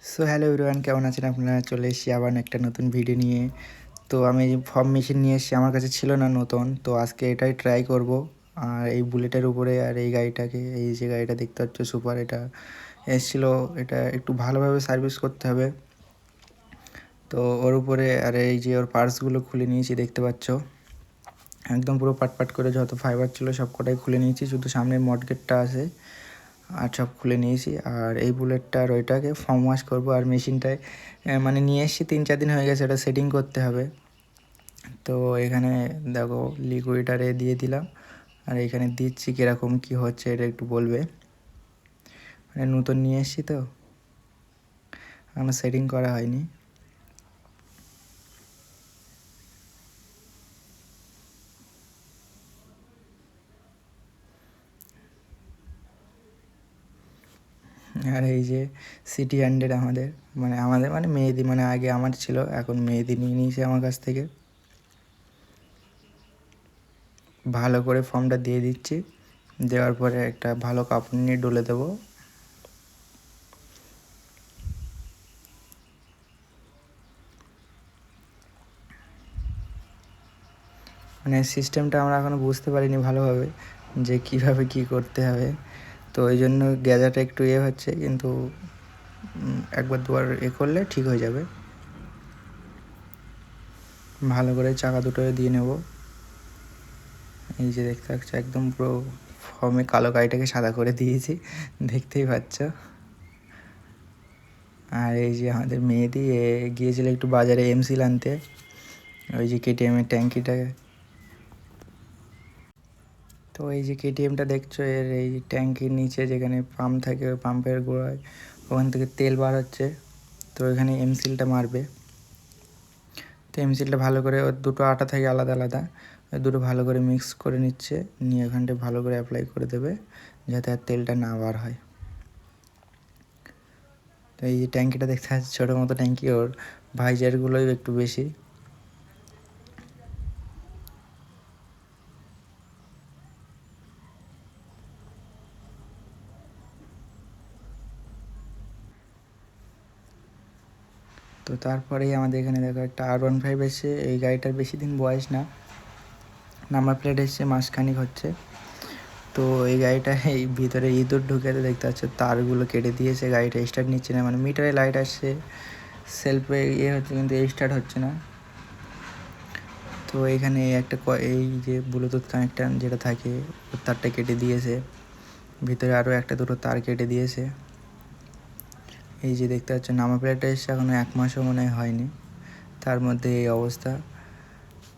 So hello everyone, কেমন আছেন আপনারা? চলে এসেছি আবার একটা নতুন ভিডিও নিয়ে। তো আমি ফর্ম মেশিন নিয়ে এসেছি, আমার কাছে ছিল না নতুন, তো আজকে এটাই ট্রাই করব। আর এই বুলেটের উপরে আর এই গাড়িটাকে, এই যে গাড়িটা দেখতে পাচ্ছ সুপার, এটা এসেছিলো। এটা একটু ভালোভাবে সার্ভিস করতে হবে। তো ওর উপরে আর এই যে ওর পার্টসগুলো খুলে নিয়েছি, দেখতে পাচ্ছ একদম পুরো পাট করে যত ফাইবার ছিল সব কটাই খুলে নিয়েছি, শুধু সামনের মডগেটটা আছে আর সব খুলে নিয়েছি। আর এই বুলেটটার ওইটাকে ফর্ম ওয়াশ করবো। আর মেশিনটায় মানে নিয়ে এসেছি 3-4 দিন হয়ে গেছে, ওটা সেটিং করতে হবে। তো এখানে দেখো লিকুইডারে দিয়ে দিলাম, আর এখানে দিচ্ছি কীরকম কী হচ্ছে এটা একটু বলবে। মানে নতুন নিয়ে এসেছি তো, এখনো সেটিং করা হয়নি। আর এই যে CT100 আমাদের মানে মেহেদি, মানে আগে আমার ছিল, এখন মেহেদি নিয়ে নিয়েছে আমার কাছ থেকে। ভালো করে ফর্মটা দিয়ে দিচ্ছি, দেওয়ার পরে একটা ভালো কাপড় নিয়ে ডলে দেবো। মানে সিস্টেমটা আমরা এখনও বুঝতে পারিনি ভালোভাবে, যে কীভাবে কী করতে হবে। তো ওই জন্য গ্যাজারটা একটু হচ্ছে, কিন্তু একবার দুবার করলে ঠিক হয়ে যাবে। ভালো করে চাকা দুটো দিয়ে নেব। এই যে দেখতে পাচ্ছ একদম পুরো ফর্মে কালো গাড়িটাকে সাদা করে দিয়েছি, দেখতেই পাচ্ছ। আর এই যে আমাদের মেয়েদি গিয়েছিল একটু বাজারে এমসিল আনতে, ওই যে KTM-এর ট্যাঙ্কিটাকে। তো এই যে KTM-টা দেখছো, এর এই ট্যাঙ্কির নিচে যেখানে পাম্প থাকে, ওই পাম্পের গোড়ায় ওখান থেকে তেল বার হচ্ছে। তো এখানে এমসিলটা মারবে। তো এমসিলটা ভালো করে, ওর দুটো আটা থাকে আলাদা আলাদা, ওই দুটো ভালো করে মিক্স করে নিচ্ছে, নিয়ে ওখানটা ভালো করে অ্যাপ্লাই করে দেবে, যাতে আর তেলটা না বার হয়। তো এই যে ট্যাঙ্কিটা দেখতে পাচ্ছি, ছোটো মতো ট্যাঙ্কি, ওর ভাইজারগুলোই একটু বেশি। তো তারপরেই আমাদের এখানে দেখো একটা R15 এসছে। এই গাড়িটার বেশি দিন বয়স না, নাম্বার প্লেট এসছে মাসখানিক হচ্ছে। তো এই গাড়িটা এই ভিতরে ইঁদুর ঢুকেতে দেখতে পাচ্ছ, তারগুলো কেটে দিয়েছে, গাড়িটা স্টার্ট নিচ্ছে না। মানে মিটারে লাইট আসছে, সেলফে হচ্ছে, কিন্তু স্টার্ট হচ্ছে না। তো এখানে একটা এই যে ব্লুটুথ কানেক্টার যেটা থাকে, ওর তারটা কেটে দিয়েছে, ভিতরে আরও একটা দুটো তার কেটে দিয়েছে। এই যে দেখতে পাচ্ছ নাম্বার প্লেটটা এসছে, এখনও 1 মাসও মনে হয়নি, তার মধ্যে এই অবস্থা।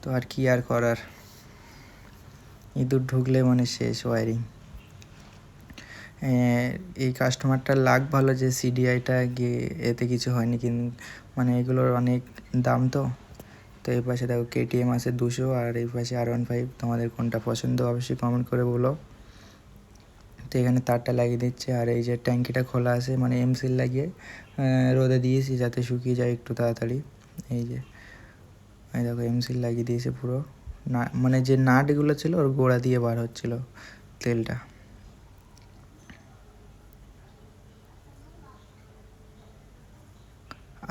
তো আর কি আর করার, ইঁদুর ঢুকলে মানে শেষ ওয়ারিং। এই কাস্টমারটার লাক ভালো যে CDIটা গিয়ে এতে কিছু হয়নি, কিন্তু মানে এগুলোর অনেক দাম। তো এই পাশে দেখো KTM আছে 200, আর এই পাশে R15। তোমাদের কোনটা পছন্দ অবশ্যই কমেন্ট করে বলো। তো এখানে তারটা লাগিয়ে দিচ্ছে, আর এই যে ট্যাঙ্কিটা খোলা আছে, মানে এমসিল লাগিয়ে রোদে দিয়েছি যাতে শুকিয়ে যায় একটু তাড়াতাড়ি। এই যে এই দেখো এমসিল লাগিয়ে দিয়েছে পুরো, না মানে যে নাটগুলো ছিল ওর গোড়া দিয়ে বার হচ্ছিল তেলটা।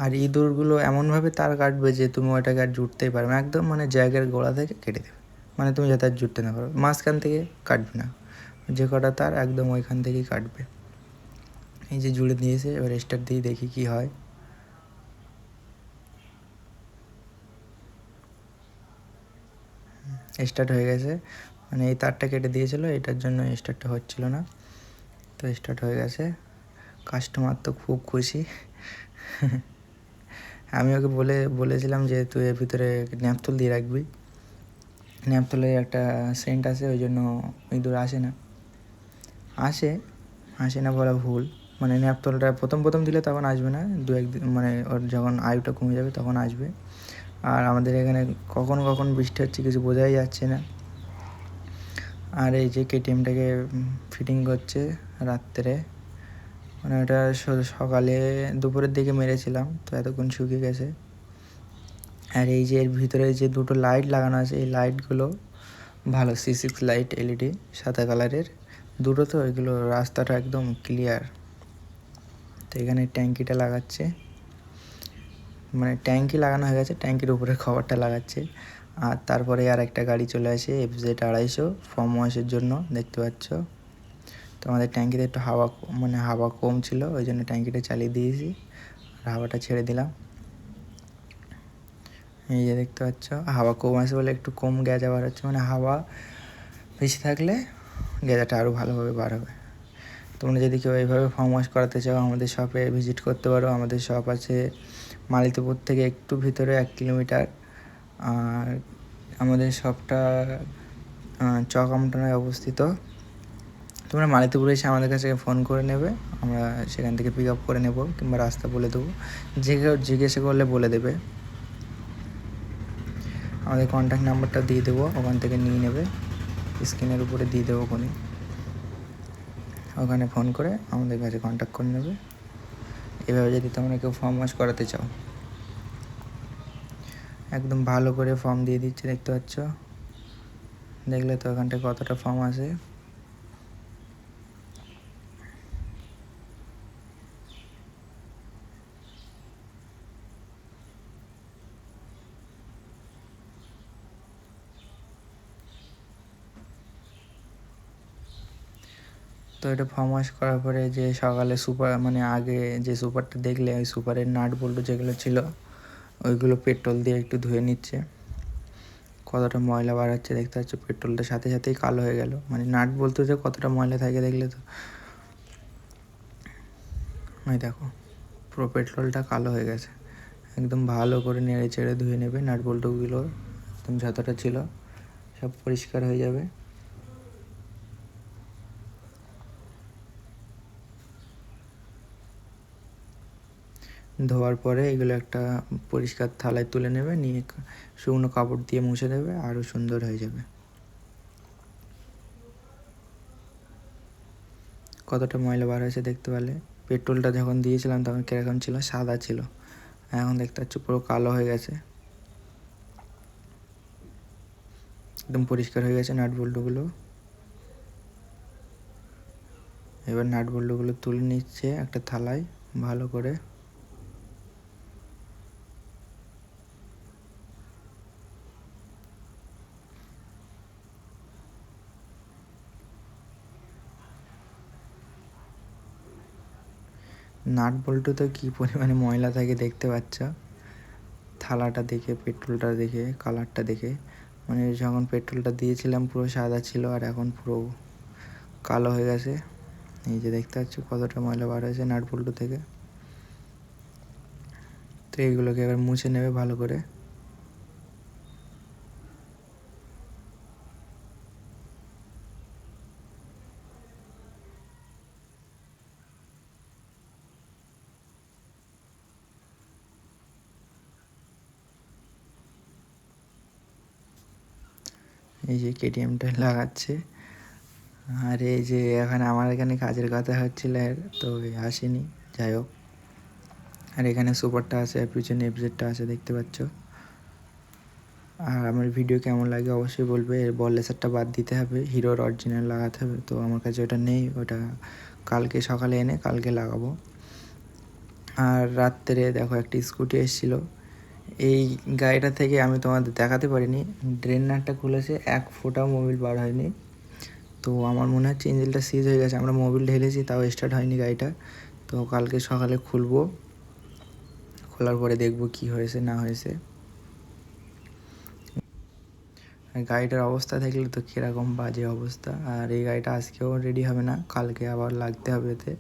আর ইঁদুরগুলো এমনভাবে তার কাটবে যে তুমি ওটাকে আর জুটতেই পারবে না, একদম মানে জায়গার গোড়া থেকে কেটে দেবে, মানে তুমি যাতে আর জুটতে না পারো, মাঝখান থেকে কাটবে না, যে কটা তার একদম ওইখান থেকেই কাটবে। এই যে জুড়ে দিয়েছে, এবার স্টার্ট দিয়ে দেখি কি হয়। স্টার্ট হয়ে গেছে, মানে এই তারটা কেটে দিয়েছিল, এটার জন্য স্টার্টটা হচ্ছিল না। তো স্টার্ট হয়ে গেছে, কাস্টমার তো খুব খুশি। আমি ওকে বলেছিলাম যে তুই এর ভিতরে ন্যাপথল দিয়ে রাখবি, ন্যাপথলের একটা সেন্ট আছে, ওই জন্য ইঁদুর আসে না। আসে না বলা ভুল, মানে ন্যাপথলটা প্রথম দিলে তখন আসবে না, 2-1 দিন মানে ওর যখন আয়ুটা কমে যাবে তখন আসবে। আর আমাদের এখানে কখন বৃষ্টি হচ্ছে কিছু বোঝাই যাচ্ছে না। আর এই যে KTMটাকে ফিটিং করছে রাত্রে, মানে ওটা সকালে দুপুরের দিকে মেরেছিলাম, তো এতক্ষণ শুকিয়ে গেছে। আর এই যে এর ভিতরে যে দুটো লাইট লাগানো আছে, এই লাইটগুলো ভালো C6 লাইট LED সাদা কালারের দুটো, তো এগুলো রাস্তাটা একদম ক্লিয়ার। তো এখানে ট্যাঙ্কিটা লাগাচ্ছে, মানে ট্যাঙ্কি লাগানো হয়ে গেছে, ট্যাঙ্কির উপরে খবরটা লাগাচ্ছে। আর তারপরে আর একটা গাড়ি চলে আসে FZ 250 ফর্ম ওয়াশের জন্য, দেখতে পাচ্ছ। তো আমাদের ট্যাঙ্কিতে একটু হাওয়া কম ছিল, ওই জন্য ট্যাঙ্কিটা চালিয়ে দিয়েছি আর হাওয়াটা ছেড়ে দিলাম। এই যে দেখতে পাচ্ছ, হাওয়া কম আসে বলে একটু কম গ্যাজা বার হচ্ছে, মানে হাওয়া বেশি থাকলে গ্যাজাটা আরও ভালোভাবে বার হবে। তোমরা যদি কেউ এইভাবে ফর্ম ওয়াশ করাতে চাও আমাদের শপে ভিজিট করতে পারো। আমাদের শপ আছে মালিতপুর থেকে একটু ভিতরে 1 কিলোমিটার। আর আমাদের শপটা চকামটনায় অবস্থিত। তোমরা মালিতপুরে এসে আমাদের কাছে ফোন করে নেবে, আমরা সেখান থেকে পিক আপ করে নেব, কিংবা রাস্তা বলে দেবো, যে কেউ জিজ্ঞাসা করলে বলে দেবে। আমাদের কন্ট্যাক্ট নাম্বারটা দিয়ে দেবো, ওখান থেকে নিয়ে নেবে, স্ক্রিনের উপরে দিয়ে দেবো ওখানে ফোন করে আমাদের কাছে কন্ট্যাক্ট করে নেবে। এভাবে যদি তোমরা কেউ ফর্ম ওয়াশ করাতে চাও, একদম ভালো করে ফর্ম দিয়ে দিচ্ছে, দেখতে পাচ্ছ। দেখলে তো ওখানটায় কতটা ফর্ম আছে। তো এটা ফর্ম ওয়াশ করার পরে যে সকালে আগে যে সুপারটা দেখলে, ওই সুপারের নাট বল্টু যেগুলো ছিল ওইগুলো পেট্রোল দিয়ে একটু ধুয়ে নিচ্ছে। কতটা ময়লা বার হচ্ছে দেখতে পাচ্ছ, পেট্রোলটার সাথে সাথেই কালো হয়ে গেল। মানে নাট বলতে যে কতটা ময়লা থাকে দেখলে তো, ওই দেখো পুরো পেট্রোলটা কালো হয়ে গেছে। একদম ভালো করে নেড়ে চেড়ে ধুয়ে নেবে, নাট বল্টুগুলো একদম যতটা ছিল সব পরিষ্কার হয়ে যাবে। ধোয়ার পরে এগুলো একটা পরিষ্কার থালায় তুলে নেবে, নিয়ে শুকনো কাপড় দিয়ে মুছে দেবে, আরও সুন্দর হয়ে যাবে। কতটা ময়লা বার হয়েছে দেখতে পেলে। পেট্রোলটা যখন দিয়েছিলাম তখন কীরকম ছিল, সাদা ছিল, এখন দেখতে পাচ্ছ পুরো কালো হয়ে গেছে, একদম পরিষ্কার হয়ে গেছে নাট বল্টুগুলো। এবার নাট বল্টুগুলো তুলে নিচ্ছে একটা থালায় ভালো করে। নাট বল্টু তো কী পরিমাণে ময়লা থাকে দেখতে পাচ্ছ, থালাটা দেখে, পেট্রোলটা দেখে, কালারটা দেখে। মানে যখন পেট্রোলটা দিয়েছিলাম পুরো সাদা ছিল, আর এখন পুরো কালো হয়ে গেছে। এই যে দেখতে পাচ্ছ কতটা ময়লা বার হয়েছে নাট বল্টু থেকে। তো এইগুলোকে এবার মুছে নেবে ভালো করে। এই যে KTMটা লাগাচ্ছে। আর এই যে আমার এখানে কাজের কথা হচ্ছিল, তো আসেনি, যাই হোক। আর এখানে সুপারটা আছে, আর পিছনে FZটা আছে, দেখতে পাচ্ছ। আর আমার ভিডিও কেমন লাগে অবশ্যই বলবে। এর বল লেসারটা বাদ দিতে হবে, হিরোর অরিজিনাল লাগাতে হবে। তো আমার কাছে ওটা নেই, ওটা কালকে সকালে এনে কালকে লাগাবো। আর রাত্রে দেখো একটা স্কুটি এসেছিলো, এই গাড়িটা থেকে আমি তোমাদের দেখাতে পারিনি, ড্রেন নাটটা খুলেছে, 1 ফোঁটাও মোবিল বার হয়নি। তো আমার মনে হচ্ছে ইঞ্জিনটা সিজ হয়ে গেছে, আমরা মোবিল ঢেলেছি তাও স্টার্ট হয়নি গাড়িটা। তো কালকে সকালে খুলবো, খোলার পরে দেখবো কি হয়েছে না হয়েছে। গাড়িটার অবস্থা দেখলে তো কীরকম বাজে অবস্থা। আর এই গাড়িটা আজকেও রেডি হবে না, কালকে আবার লাগতে হবে এতে।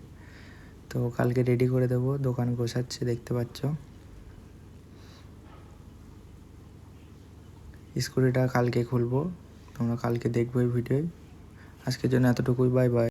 তো কালকে রেডি করে দেবো, দোকান গোছাচ্ছে দেখতে পাচ্ছ। স্কুটিটা কালকে খুলবো, তোমরা কালকে দেখবে ভিডিও। আজকের জন্য এতটুকুই, বাই বাই।